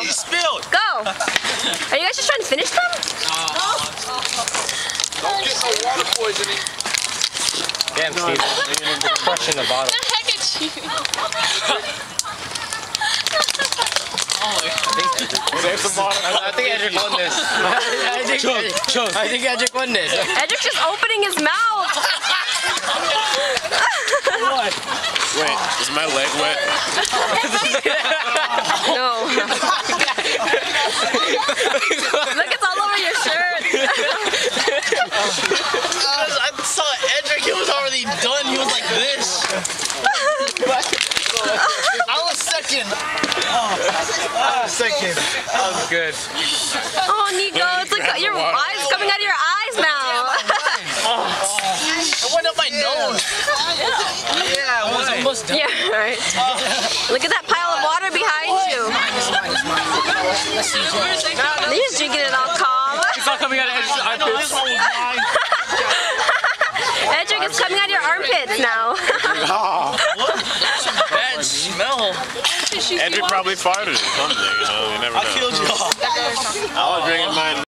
He spilled. Go. Are you guys just trying to finish them? Don't get no water poisoning. Damn, Steve, you're crushing the bottle. The heck is you? I think Edric won this. I think Edric won this. Edric's just opening his mouth. Wait, is my leg wet? No. Look, it's all over your shirt. I saw Edric, he was already done. He was like this. I was second. Second. That was good. Oh, Nico, it's like your eyes coming out of your eyes now. It went up my nose. Yeah, I was almost done. Yeah, right. Look at that pile of water behind you. You're just drinking it all calm. It's all coming out of Edric's armpits. Edric is coming out of your armpits now. Bad smell. Edric probably farted or something, you know, you never know. I killed you all. I was drinking mine.